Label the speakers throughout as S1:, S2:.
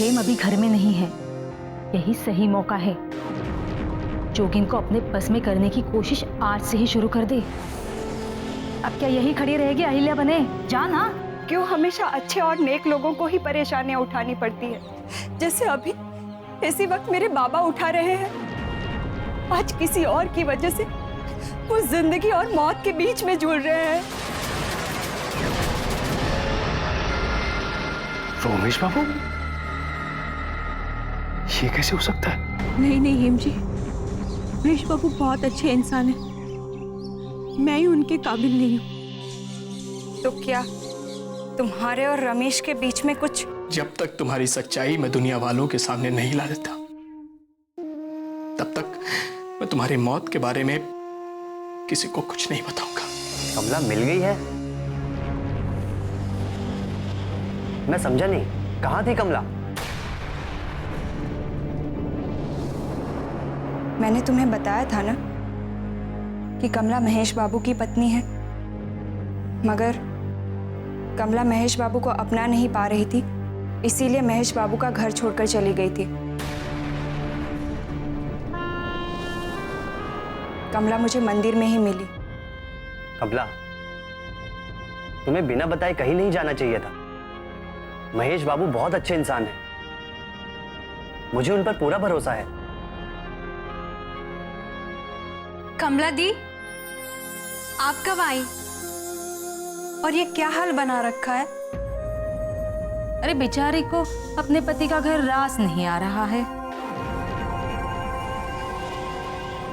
S1: हेम अभी घर में नहीं है, यही सही मौका है। जोगिन को अपने बस में करने की कोशिश आज से ही शुरू कर दे। अब क्या यही खड़ी रहेगी अहिल्या बने? जा ना।
S2: क्यों हमेशा अच्छे और नेक लोगों को ही परेशानियां उठानी पड़ती है? जैसे अभी इसी वक्त मेरे बाबा उठा रहे हैं। आज किसी और की वजह से वो जिंदगी और मौत के बीच में जूझ रहे हैं।
S3: रोमेश बाबू, ये कैसे हो सकता है?
S4: नहीं हेम जी, रमेश बाबू बहुत अच्छे इंसान हैं। मैं ही उनके काबिल नहीं हूँ।
S2: तो क्या तुम्हारे और रमेश के बीच में कुछ?
S5: जब तक तुम्हारी सच्चाई मैं दुनिया वालों के सामने नहीं ला देता, तब तक मैं तुम्हारी मौत के बारे में किसी को कुछ नहीं बताऊंगा।
S6: कमला मिल गई है? मैं समझा नहीं, कहाँ थी कमला?
S2: मैंने तुम्हें बताया था ना कि कमला महेश बाबू की पत्नी है, मगर कमला महेश बाबू को अपना नहीं पा रही थी, इसीलिए महेश बाबू का घर छोड़कर चली गई थी। कमला मुझे मंदिर में ही मिली।
S6: कमला, तुम्हें बिना बताए कहीं नहीं जाना चाहिए था। महेश बाबू बहुत अच्छे इंसान हैं। मुझे उन पर पूरा भरोसा है।
S4: कमला दी, आप कब आई? और ये क्या हाल बना रखा है?
S1: अरे बेचारी को अपने पति का घर रास नहीं आ रहा है।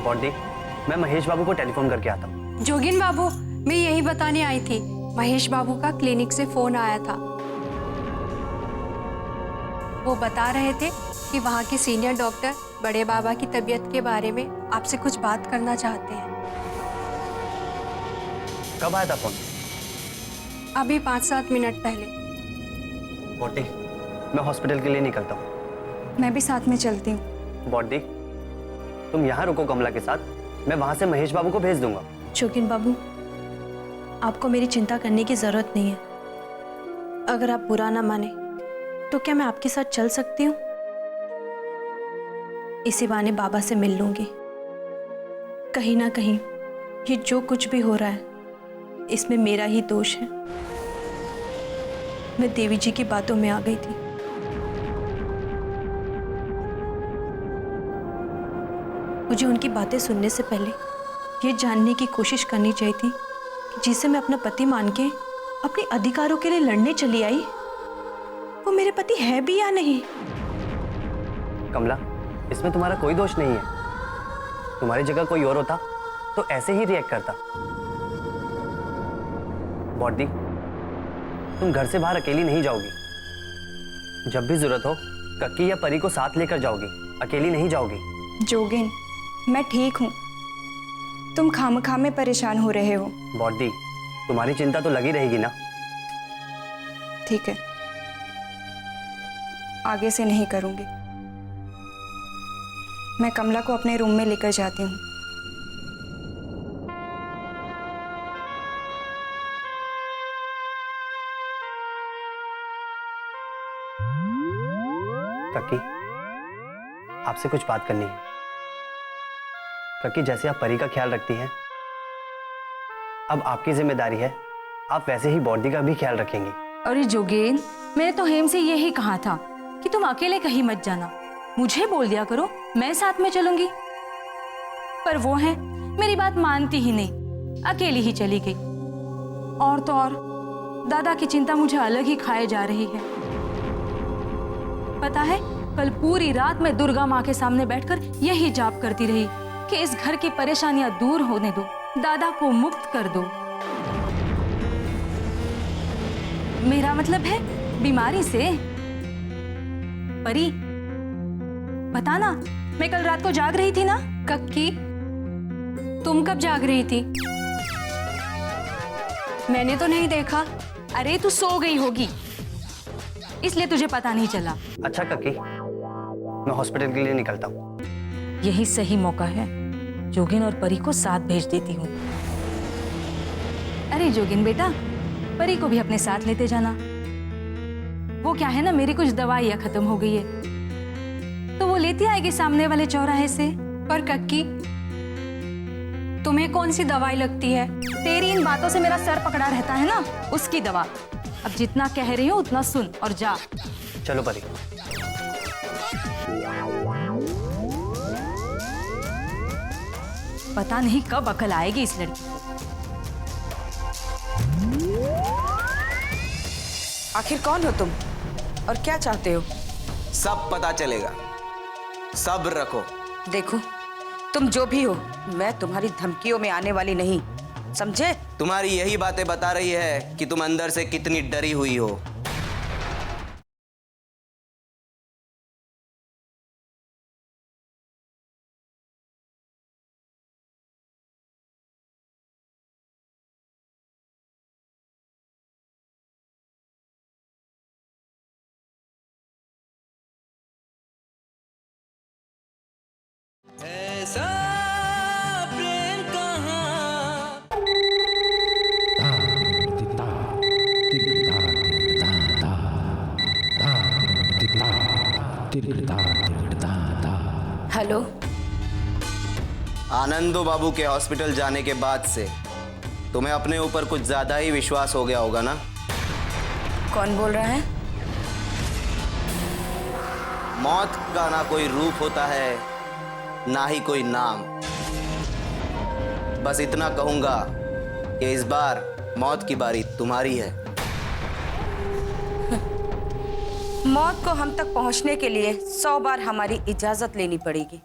S6: बॉडी, मैं महेश बाबू को टेलीफोन करके आता हूँ।
S4: जोगिन बाबू, मैं यही बताने आई थी। महेश बाबू का क्लिनिक से फोन आया था। वो बता रहे थे कि वहाँ के सीनियर डॉक्टर बड़े बाबा की तबीयत के बारे में आपसे कुछ बात करना चाहते हैं।
S6: कब आया था फोन?
S4: अभी 5-7 मिनट पहले।
S6: बॉडी, मैं हॉस्पिटल के लिए निकलता हूँ।
S2: मैं भी साथ में चलती हूँ।
S6: बॉडी, तुम यहाँ रुको कमला के साथ, मैं वहां से महेश बाबू को भेज दूंगा।
S7: जोगिन बाबू, आपको मेरी चिंता करने की जरूरत नहीं है। अगर आप बुरा ना माने तो क्या मैं आपके साथ चल सकती हूँ? इसी बहाने बाबा से मिल लूंगी। कहीं ना कहीं ये जो कुछ भी हो रहा है इसमें मेरा ही दोष है। मैं देवी जी की बातों में आ गई थी। मुझे उनकी बातें सुनने से पहले ये जानने की कोशिश करनी चाहिए थी कि जिसे मैं अपना पति मान के अपने अधिकारों के लिए लड़ने चली आई, वो मेरे पति है भी या नहीं।
S6: कमला, इसमें तुम्हारा कोई दोष नहीं है। तुम्हारी जगह कोई और होता तो ऐसे ही रिएक्ट करता। बॉडी, तुम घर से बाहर अकेली नहीं जाओगी। जब भी जरूरत हो कक्की या परी को साथ लेकर जाओगी, अकेली नहीं जाओगी।
S2: जोगिन, मैं ठीक हूँ, तुम खामखा में परेशान हो रहे हो।
S6: बॉडी, तुम्हारी चिंता तो लगी रहेगी ना?
S2: ठीक है, आगे से नहीं करूंगी। मैं कमला को अपने रूम में लेकर जाती हूँ।
S6: कक्की, आपसे कुछ बात करनी है। कक्की, जैसे आप परी का ख्याल रखती हैं, अब आपकी जिम्मेदारी है, आप वैसे ही बॉडी का भी ख्याल रखेंगी।
S1: अरे जोगेन, मैंने तो हेम से यही कहा था कि तुम अकेले कहीं मत जाना, मुझे बोल दिया करो, मैं साथ में चलूंगी। पर वो है मेरी बात मानती ही नहीं, अकेली ही चली गई। और तो और दादा की चिंता मुझे अलग ही खाए जा रही है। पता है, कल पूरी रात मैं दुर्गा माँ के सामने बैठकर यही जाप करती रही कि इस घर की परेशानियां दूर होने दो, दादा को मुक्त कर दो। मेरा मतलब है बीमारी से। परी, बता ना, मैं कल रात को जाग रही थी ना?
S4: कक्की, तुम कब जाग रही थी? मैंने तो नहीं देखा।
S1: अरे तू सो गई होगी, इसलिए तुझे पता नहीं चला।
S6: अच्छा कक्की, मैं हॉस्पिटल के लिए निकलता हूँ।
S1: यही सही मौका है, जोगिन और परी को साथ भेज देती हूँ। अरे जोगिन बेटा, परी को भी अपने साथ लेते जाना। वो क्या है ना, मेरी कुछ दवाइयाँ खत्म हो गई है तो वो लेती आएगी सामने वाले चौराहे से।
S7: पर कक्की, तुम्हें कौन सी दवाई लगती है?
S1: तेरी इन बातों से मेरा सर पकड़ा रहता है ना, उसकी दवा। अब जितना कह रही हूँ उतना सुन और जा।
S6: चलो परी।
S1: पता नहीं कब अकल आएगी इस लड़की को।
S8: आखिर कौन हो तुम और क्या चाहते हो?
S9: सब पता चलेगा, सब्र रखो।
S8: देखो, तुम जो भी हो, मैं तुम्हारी धमकियों में आने वाली नहीं, समझे?
S9: तुम्हारी यही बातें बता रही है कि तुम अंदर से कितनी डरी हुई हो। ऐसा प्रेम कहाँ।
S8: हेलो।
S9: आनंदो बाबू के हॉस्पिटल जाने के बाद से तुम्हें अपने ऊपर कुछ ज्यादा ही विश्वास हो गया होगा ना?
S8: कौन बोल रहा है?
S9: मौत का ना कोई रूप होता है, ना ही कोई नाम। बस इतना कहूंगा कि इस बार मौत की बारी तुम्हारी है।
S8: मौत को हम तक पहुंचने के लिए 100 बार हमारी इजाजत लेनी पड़ेगी।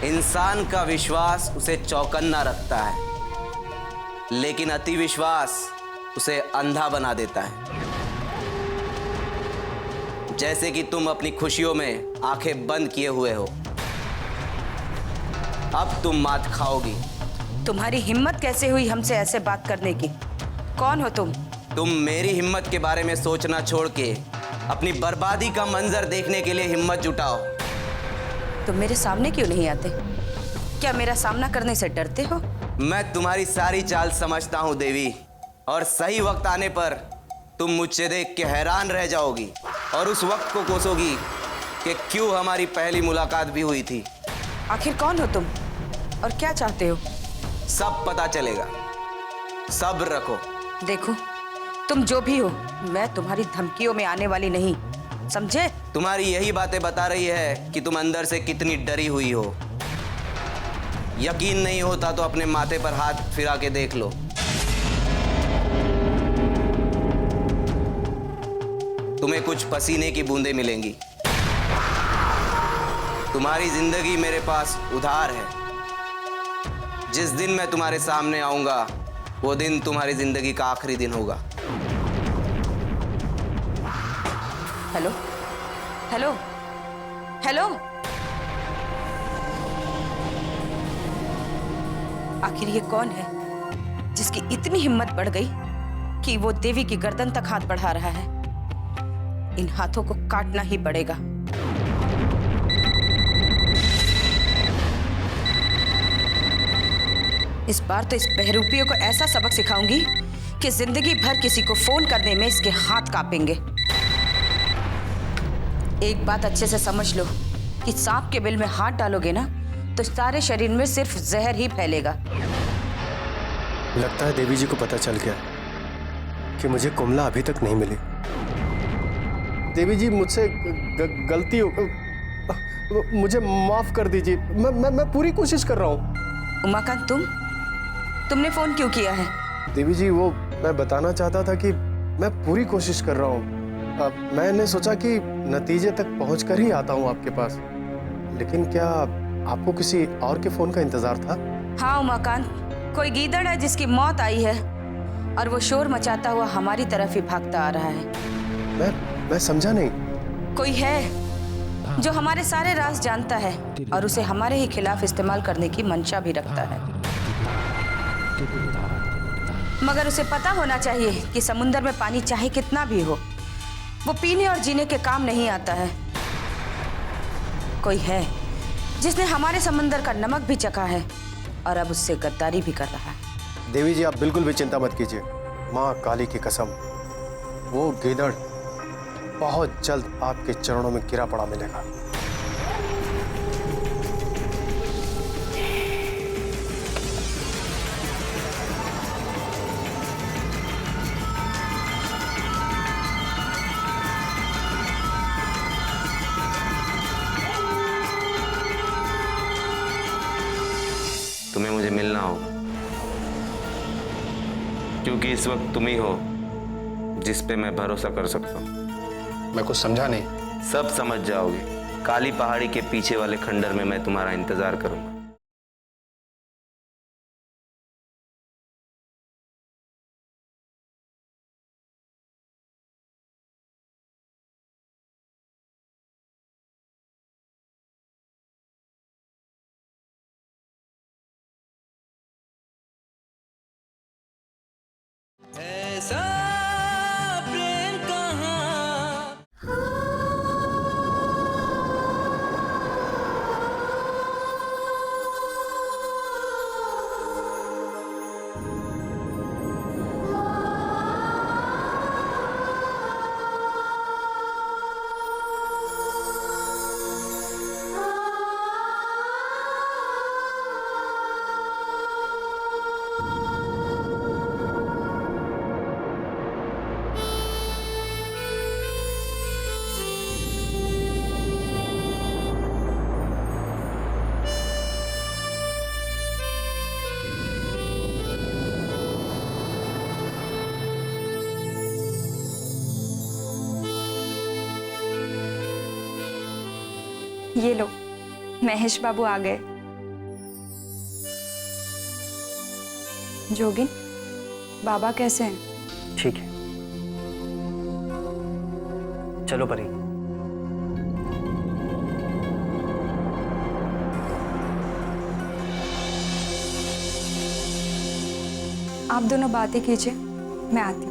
S9: इंसान का विश्वास उसे चौकन्ना रखता है, लेकिन अति विश्वास उसे अंधा बना देता है। जैसे कि तुम अपनी खुशियों में आंखें बंद किए हुए हो, अब तुम मात खाओगी।
S8: तुम्हारी हिम्मत कैसे हुई हमसे ऐसे बात करने की? कौन हो तुम?
S9: तुम मेरी हिम्मत के बारे में सोचना छोड़ के अपनी बर्बादी का मंजर देखने के लिए हिम्मत जुटाओ।
S8: तुम मेरे सामने क्यों नहीं आते? क्या मेरा सामना करने से डरते हो?
S9: मैं तुम्हारी सारी चाल समझता हूँ देवी, और सही वक्त आने पर तुम मुझसे देख के हैरान रह जाओगी और उस वक्त को कोसोगी कि क्यों हमारी पहली मुलाकात भी हुई थी।
S8: आखिर कौन हो तुम और क्या चाहते हो?
S9: सब पता चलेगा, सब्र रखो।
S8: देखो, तुम जो भी हो, मैं तुम्हारी धमकियों में आने वाली नहीं, समझे?
S9: तुम्हारी यही बातें बता रही है कि तुम अंदर से कितनी डरी हुई हो। यकीन नहीं होता तो अपने माथे पर हाथ फिरा के देख लो। तुम्हें कुछ पसीने की बूंदें मिलेंगी। तुम्हारी जिंदगी मेरे पास उधार है। जिस दिन मैं तुम्हारे सामने आऊंगा, वो दिन तुम्हारी जिंदगी का आखिरी दिन होगा।
S8: Hello, hello, hello. आखिर ये कौन है जिसकी इतनी हिम्मत बढ़ गई कि वो देवी की गर्दन तक हाथ बढ़ा रहा है? इन हाथों को काटना ही पड़ेगा। इस बार तो इस बहरूपियों को ऐसा सबक सिखाऊंगी कि जिंदगी भर किसी को फोन करने में इसके हाथ कांपेंगे। एक बात अच्छे से समझ लो कि सांप के बिल में हाथ डालोगे ना तो सारे शरीर में सिर्फ जहर ही फैलेगा।
S3: लगता है देवी जी को पता चल गया कि मुझे कोमला अभी तक नहीं मिली। देवी जी, मुझसे गलती हो, मुझे माफ कर दीजिए। मैं पूरी कोशिश कर रहा हूँ।
S8: उमाकांत, तुमने फोन क्यों किया है?
S3: देवी जी, वो मैं बताना चाहता था कि मैं पूरी कोशिश कर रहा हूँ। मैंने सोचा कि नतीजे तक पहुंचकर ही आता हूँ आपके पास। लेकिन क्या आपको किसी और के फोन का इंतजार था?
S8: हाँ उमाकांत, कोई गीदड़ है जिसकी मौत आई है और वो शोर मचाता हुआ हमारी तरफ ही भागता आ रहा है।
S3: मैं समझा नहीं।
S8: कोई है जो हमारे सारे राज जानता है और उसे हमारे ही खिलाफ इस्तेमाल करने की मंशा भी रखता है। मगर उसे पता होना चाहिए कि समुंदर में पानी चाहे कितना भी हो, वो पीने और जीने के काम नहीं आता है। कोई है जिसने हमारे समंदर का नमक भी चखा है और अब उससे गद्दारी भी कर रहा है।
S3: देवी जी, आप बिल्कुल भी चिंता मत कीजिए। माँ काली की कसम, वो गीदड़ बहुत जल्द आपके चरणों में गिरा पड़ा मिलेगा।
S9: तुम्हें मुझे मिलना होगा, क्योंकि इस वक्त तुम ही हो जिस पे मैं भरोसा कर सकता हूँ।
S5: मैं कुछ समझा नहीं।
S9: सब समझ जाओगे। काली पहाड़ी के पीछे वाले खंडर में मैं तुम्हारा इंतजार करूंगा।
S10: ऐसा प्रेम कहाँ।
S2: ये लो, महेश बाबू आ गए। जोगिन, बाबा कैसे हैं?
S6: ठीक है, चलो परी।
S2: आप दोनों बातें कीजिए, मैं आती हूँ।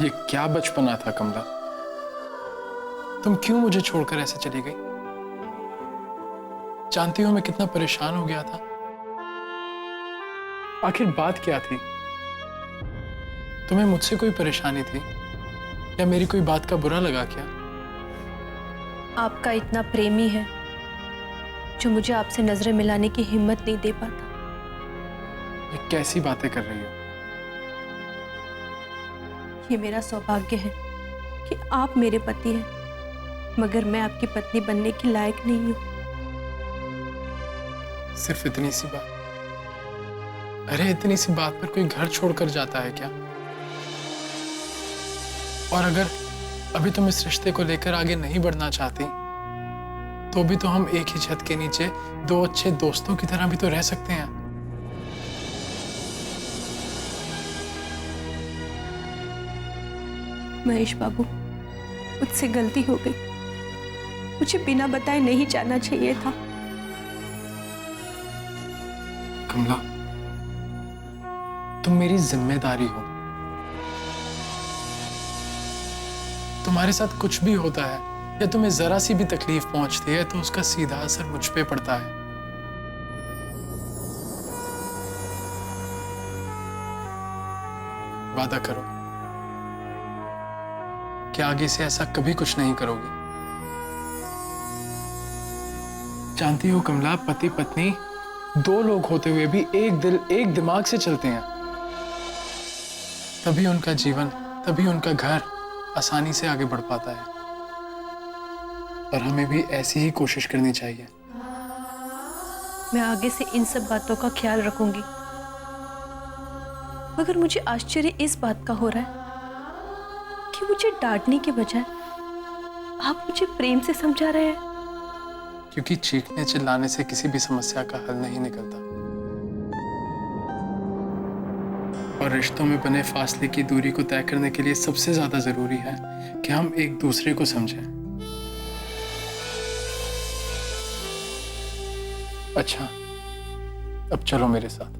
S5: ये क्या बचपना था कमला? तुम क्यों मुझे छोड़कर ऐसे चली गई? जानती हो मैं कितना परेशान हो गया था। आखिर बात क्या थी? तुम्हें मुझसे कोई परेशानी थी या मेरी कोई बात का बुरा लगा क्या?
S7: आपका इतना प्रेमी है जो मुझे आपसे नजरें मिलाने की हिम्मत नहीं दे पाता।
S5: ये कैसी बातें कर रही हो?
S7: ये मेरा सौभाग्य है कि आप मेरे पति हैं, मगर मैं आपकी पत्नी बनने की लायक नहीं हूं।
S5: सिर्फ इतनी सी बात? अरे इतनी सी बात पर कोई घर छोड़कर जाता है क्या? और अगर अभी तुम इस रिश्ते को लेकर आगे नहीं बढ़ना चाहती तो भी तो हम एक ही छत के नीचे दो अच्छे दोस्तों की तरह भी तो रह सकते हैं।
S7: महेश बाबू, मुझसे गलती हो गई। मुझे बिना बताए नहीं जाना चाहिए था।
S5: कमला, तुम मेरी जिम्मेदारी हो। तुम्हारे साथ कुछ भी होता है या तुम्हें जरा सी भी तकलीफ पहुंचती है तो उसका सीधा असर मुझ पे पड़ता है। वादा करो कि आगे से ऐसा कभी कुछ नहीं करोगी। जानती हो कमला, पति पत्नी दो लोग होते हुए भी एक दिल एक दिमाग से चलते हैं। तभी उनका जीवन, तभी उनका घर आसानी से आगे बढ़ पाता है। और हमें भी ऐसी ही कोशिश करनी चाहिए।
S7: मैं आगे से इन सब बातों का ख्याल रखूंगी। मगर मुझे आश्चर्य इस बात का हो रहा है कि मुझे डांटने के बजाय आप मुझे प्रेम से समझा रहे हैं।
S5: क्योंकि चीखने चिल्लाने से किसी भी समस्या का हल नहीं निकलता। और रिश्तों में बने फासले की दूरी को तय करने के लिए सबसे ज्यादा जरूरी है कि हम एक दूसरे को समझें। अच्छा, अब चलो मेरे साथ।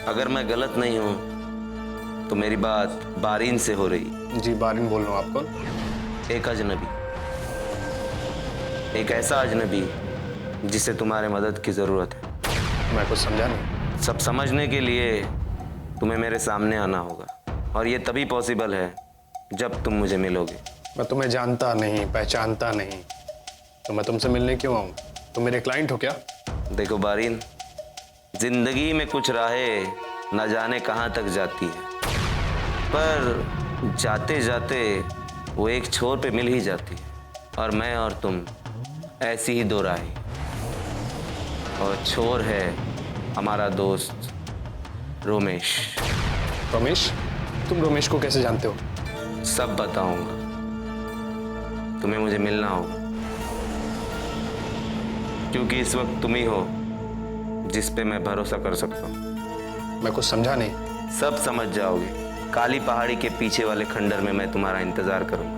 S9: अगर मैं गलत नहीं हूं तो मेरी बात बारीन से हो रही।
S3: जी बारिन बोल रहा हूँ। आप कौन?
S9: एक अजनबी, एक ऐसा अजनबी जिसे तुम्हारे मदद की जरूरत है।
S3: मैं कुछ समझा नहीं।
S9: सब समझने के लिए तुम्हें मेरे सामने आना होगा, और ये तभी पॉसिबल है जब तुम मुझे मिलोगे।
S3: मैं तुम्हें जानता नहीं, पहचानता नहीं, तो मैं तुमसे मिलने क्यों आऊँ? तुम मेरे क्लाइंट हो क्या?
S9: देखो बारीन, जिंदगी में कुछ राहें न जाने कहाँ तक जाती है, पर जाते जाते वो एक छोर पे मिल ही जाती है। और मैं और तुम ऐसी ही दो राहें, और छोर है हमारा दोस्त रोमेश।
S3: रमेश? तुम रमेश को कैसे जानते हो?
S9: सब बताऊंगा, तुम्हें मुझे मिलना होगा, क्योंकि इस वक्त तुम ही हो जिस पे मैं भरोसा कर सकता हूँ।
S3: मैं कुछ समझा नहीं।
S9: सब समझ जाओगे। काली पहाड़ी के पीछे वाले खंडर में मैं तुम्हारा इंतजार करूंगा।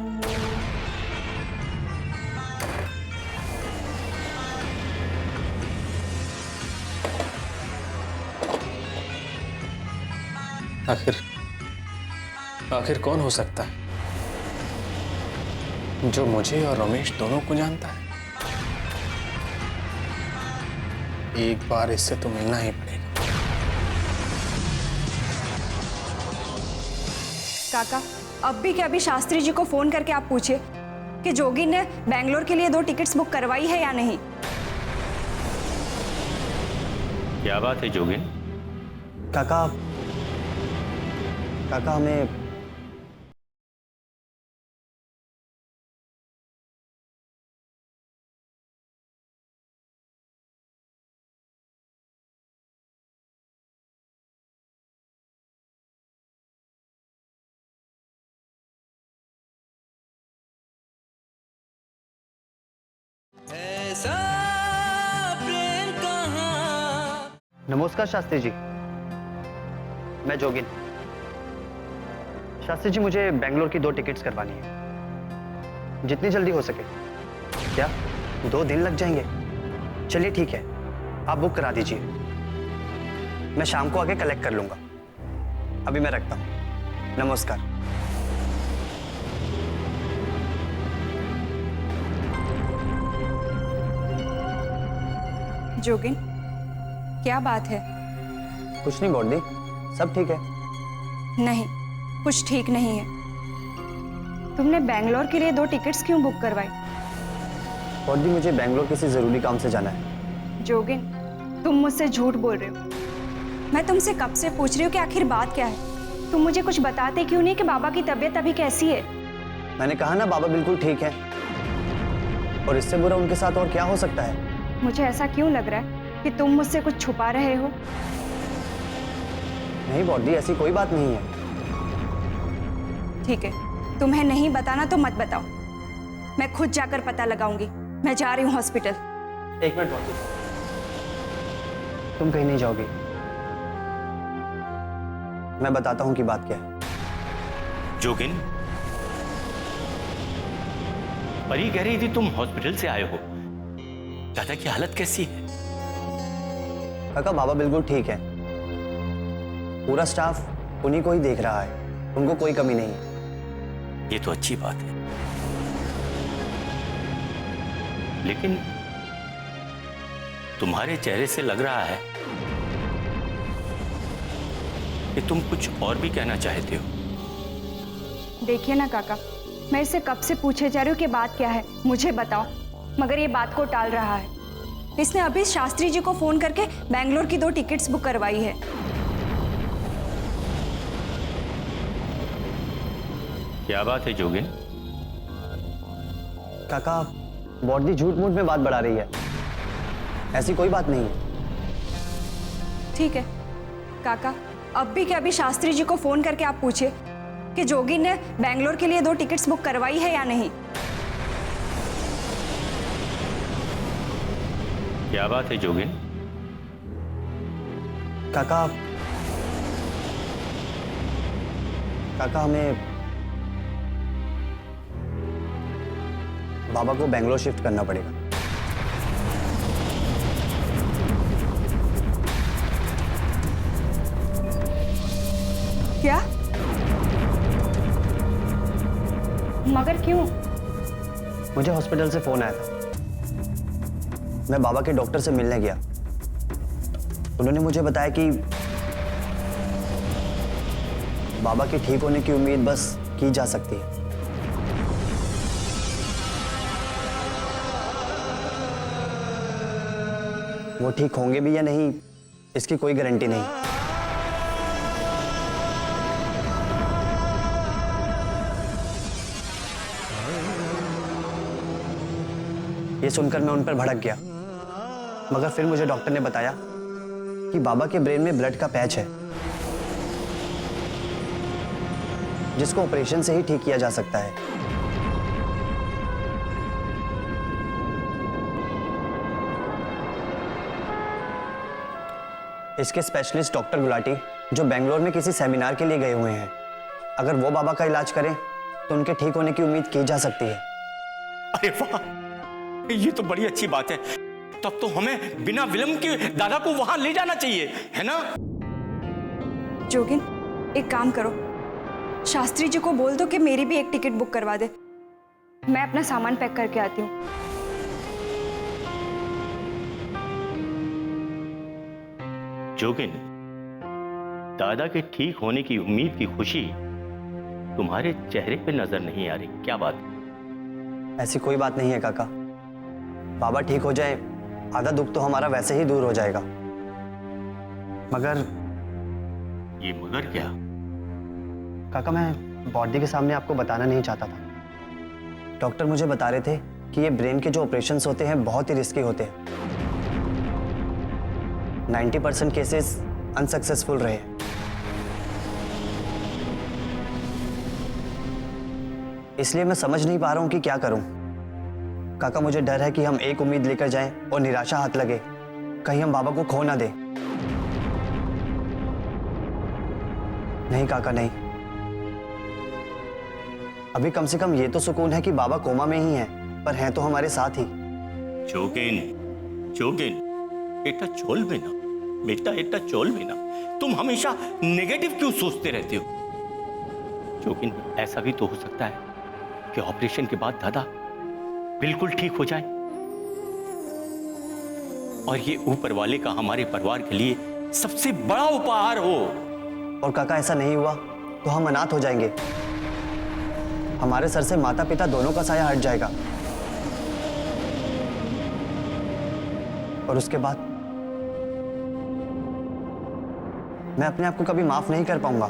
S3: आखिर कौन हो सकता है जो मुझे और रमेश दोनों को जानता है? एक बार इससे तो मिलना ही पड़ेगा।
S2: काका, अब भी क्या अभी शास्त्री जी को फोन करके आप पूछे कि जोगिन ने बैंगलोर के लिए 2 टिकट्स बुक करवाई है या नहीं।
S11: क्या बात है जोगिन?
S6: काका, काका हमें
S10: ऐसा प्रेम कहाँ।
S6: नमस्कार शास्त्री जी, मैं जोगिन। शास्त्री जी, मुझे बेंगलोर की 2 टिकट्स करवानी है, जितनी जल्दी हो सके। क्या 2 दिन लग जाएंगे? चलिए ठीक है, आप बुक करा दीजिए, मैं शाम को आके कलेक्ट कर लूंगा। अभी मैं रखता हूँ, नमस्कार।
S2: जोगिन, क्या बात है?
S6: कुछ नहीं बॉडी, सब ठीक है।
S2: नहीं, कुछ ठीक नहीं है। तुमने बैंगलोर के लिए 2 टिकट्स क्यों बुक करवाई?
S6: बॉडी, मुझे बेंगलोर किसी जरूरी काम से जाना है।
S2: जोगिन, तुम मुझसे झूठ बोल रहे हो। मैं तुमसे कब से पूछ रही हूँ कि आखिर बात क्या है। तुम मुझे कुछ बताते क्यों नहीं कि बाबा की तबीयत अभी कैसी है?
S6: मैंने कहा ना, बाबा बिल्कुल ठीक है, और इससे बुरा उनके साथ और क्या हो सकता है।
S2: मुझे ऐसा क्यों लग रहा है कि तुम मुझसे कुछ छुपा रहे हो?
S6: नहीं बॉडी, ऐसी कोई बात नहीं है।
S2: ठीक है, तुम्हें नहीं बताना तो मत बताओ, मैं खुद जाकर पता लगाऊंगी। मैं जा रही हूँ हॉस्पिटल।
S6: 1 मिनट बॉडी, तुम कहीं नहीं जाओगी, मैं बताता हूँ कि बात क्या है।
S11: जोगिन, परी कह रही थी तुम हॉस्पिटल से आए हो, दादा की हालत कैसी है?
S6: काका, बाबा बिल्कुल ठीक है, पूरा स्टाफ उन्हीं को ही देख रहा है, उनको कोई कमी नहीं है।
S11: ये तो अच्छी बात है, लेकिन तुम्हारे चेहरे से लग रहा है कि तुम कुछ और भी कहना चाहते हो।
S2: देखिए ना काका, मैं इससे कब से पूछे जा रही हूँ कि बात क्या है, मुझे बताओ, मगर ये बात को टाल रहा है। इसने अभी शास्त्री जी को फोन करके बैंगलोर की 2 टिकट्स बुक करवाई है।
S11: क्या बात है जोगिन?
S6: काका, बॉडी झूठ मूठ में बात बढ़ा रही है, ऐसी कोई बात नहीं है।
S2: ठीक है काका, अब भी क्या अभी शास्त्री जी को फोन करके आप पूछिए कि जोगिन ने बैंगलोर के लिए 2 टिकट्स बुक करवाई है या नहीं।
S11: क्या बात है जोगिन?
S6: काका, काका हमें बाबा को बेंगलोर शिफ्ट करना पड़ेगा।
S2: क्या? मगर क्यों?
S6: मुझे हॉस्पिटल से फोन आया था। मैं बाबा के डॉक्टर से मिलने गया। उन्होंने मुझे बताया कि बाबा के ठीक होने की उम्मीद बस की जा सकती है। वो ठीक होंगे भी या नहीं, इसकी कोई गारंटी नहीं। ये सुनकर मैं उन पर भड़क गया, मगर फिर मुझे डॉक्टर ने बताया कि बाबा के ब्रेन में ब्लड का पैच है, जिसको ऑपरेशन से ही ठीक किया जा सकता है। इसके स्पेशलिस्ट डॉक्टर गुलाटी, जो बेंगलोर में किसी सेमिनार के लिए गए हुए हैं, अगर वो बाबा का इलाज करें तो उनके ठीक होने की उम्मीद की जा सकती है।
S11: अरे वाह, ये तो बड़ी अच्छी बात है। तब तो हमें बिना विलंब के दादा को वहां ले जाना चाहिए, है ना?
S2: जोगिन, एक काम करो, शास्त्री जी को बोल दो कि मेरी भी एक टिकट बुक करवा दे। मैं अपना सामान पैक करके आती हूँ।
S11: जोगिन, दादा के ठीक होने की उम्मीद की खुशी तुम्हारे चेहरे पे नजर नहीं आ रही, क्या बात?
S6: ऐसी कोई बात नहीं है काका। बाबा ठीक हो जाए, आधा दुख तो हमारा वैसे ही दूर हो जाएगा। मगर
S11: ये मगर क्या?
S6: काका, मैं बॉडी के सामने आपको बताना नहीं चाहता था। डॉक्टर मुझे बता रहे थे कि ये ब्रेन के जो ऑपरेशंस होते हैं बहुत ही रिस्की होते हैं। 90% केसेस अनसक्सेसफुल रहे। इसलिए मैं समझ नहीं पा रहा हूं कि क्या करूं। काका, मुझे डर है कि हम एक उम्मीद लेकर जाएं और निराशा हाथ लगे, कहीं हम बाबा को खो ना दें। नहीं काका, नहीं। अभी कम से कम ये तो सुकून है कि बाबा कोमा में ही हैं, पर हैं तो हमारे साथ ही।
S11: जोगिन, जोगिन, बेटा चोल में ना, बेटा बेटा चोल में ना। तुम हमेशा नेगेटिव क्यों सोचते रहते हो? जोगिन, ऐसा भी तो हो सकता है कि ऑपरेशन के बाद दादा बिल्कुल ठीक हो जाए, और ये ऊपर वाले का हमारे परिवार के लिए सबसे बड़ा उपहार हो।
S6: और काका, ऐसा नहीं हुआ तो हम अनाथ हो जाएंगे। हमारे सर से माता पिता दोनों का साया हट जाएगा, और उसके बाद मैं अपने आप को कभी माफ नहीं कर पाऊंगा।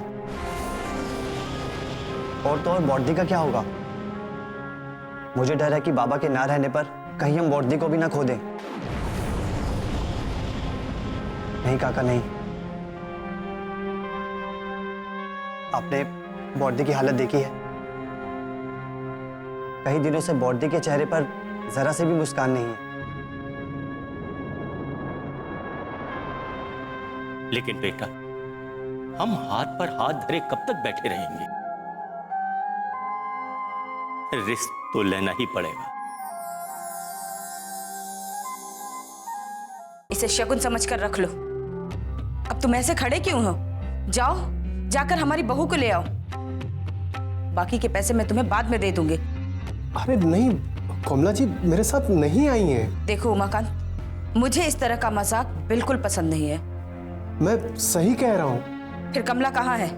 S6: और तो और बॉडी का क्या होगा? मुझे डर है कि बाबा के ना रहने पर कहीं हम बॉडी को भी ना खो दें। नहीं काका, नहीं। आपने बॉडी की हालत देखी है? कई दिनों से बॉडी के चेहरे पर जरा से भी मुस्कान नहीं है।
S11: लेकिन बेटा, हम हाथ पर हाथ धरे कब तक बैठे रहेंगे? रिस्क तो लेना ही पड़ेगा।
S8: इसे शगुन समझकर रख लो। अब तुम ऐसे खड़े क्यों हो? जाओ, जाकर हमारी बहू को ले आओ। बाकी के पैसे मैं तुम्हें बाद में दे दूंगी।
S3: अरे नहीं कमला जी, मेरे साथ नहीं आई हैं।
S8: देखो उमाकांत, मुझे इस तरह का मजाक बिल्कुल पसंद नहीं है।
S3: मैं सही कह रहा हूँ।
S8: फिर कमला कहाँ है?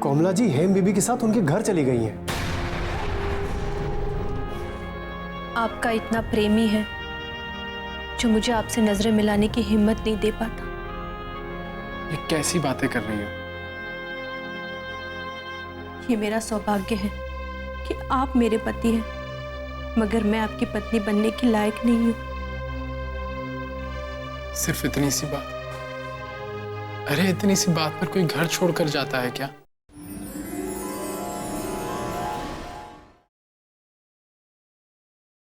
S3: कमला जी हेम बीबी के साथ उनके घर चली गई हैं।
S7: आपका इतना प्रेमी है जो मुझे आपसे नजरें मिलाने की हिम्मत नहीं दे पाता।
S5: ये कैसी बातें कर रही हो?
S7: ये मेरा सौभाग्य है कि आप मेरे पति हैं, मगर मैं आपकी पत्नी बनने की लायक नहीं हूं।
S5: सिर्फ इतनी सी बात? अरे इतनी सी बात पर कोई घर छोड़कर जाता है क्या?